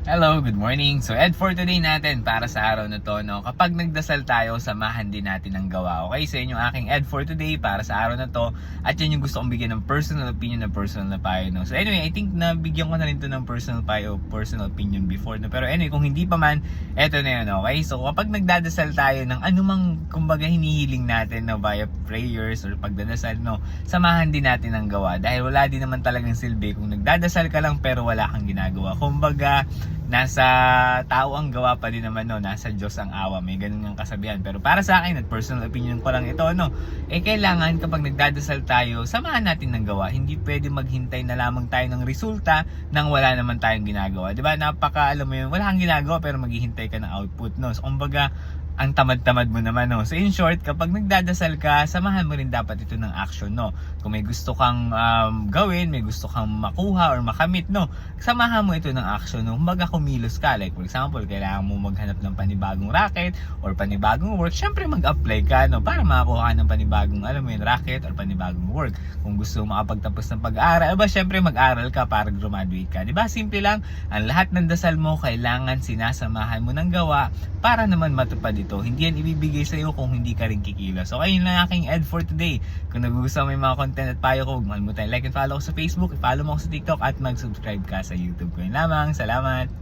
Hello, good morning. So, Ed, for today natin, para sa araw na to, no, kapag nagdasal tayo, samahan din natin ang gawa. Okay, so yun yung aking Ed for today, para sa araw na to. At yun yung gusto kong bigyan ng personal opinion na personal na payo, no. So anyway, I think na bigyan ko na rin to ng personal payo, personal opinion before, no. Pero anyway, kung hindi pa man, eto na yun, okay. So kapag nagdadasal tayo ng anumang, kumbaga, hinihiling natin, no, via prayers or pagdadasal, no, samahan din natin ang gawa. Dahil wala din naman talagang silbi kung nagdadasal ka lang pero wala kang ginagawa. Kumbaga, nasa tao ang gawa pa din naman, no, nasa Diyos ang awa, may ganun ang kasabihan. Pero para sa akin, at personal opinion ko lang ito, no, kailangan kapag nagdadasal tayo, samahan natin ng gawa. Hindi pwede maghintay na lamang tayo ng resulta nang wala naman tayong ginagawa, di ba? Napaka, alam mo yun, wala kang ginagawa pero maghihintay ka ng output, no. So kumbaga, ang tamad-tamad mo naman, no. So in short, kapag nagdadasal ka, samahan mo rin dapat ito ng action, no. Kung may gusto kang gawin, may gusto kang makuha or makamit, no, samahan mo ito ng action, no. Kumbaga, kumilos ka. Like for example, kailangan mo maghanap ng panibagong racket or panibagong work. Syempre mag-apply ka, no, para makakuha ka ng panibagong, alam mo yun, racket or panibagong work. Kung gusto mo makapagtapos ng pag-aaral, ba syempre mag-aral ka para graduate ka. Di ba? Simple lang. Ang lahat ng dasal mo kailangan sinasamahan mo ng gawa para naman matupad ito. Hindi yan ibibigay sa iyo kung hindi ka rin kikilos. So ayun lang aking Ed for today. Kung nagugustuhan mo yung mga content at payo ko, huwag mo tayo like and follow ko sa Facebook, i-follow mo ako sa TikTok at mag-subscribe ka sa YouTube ko. Yun lamang. Salamat!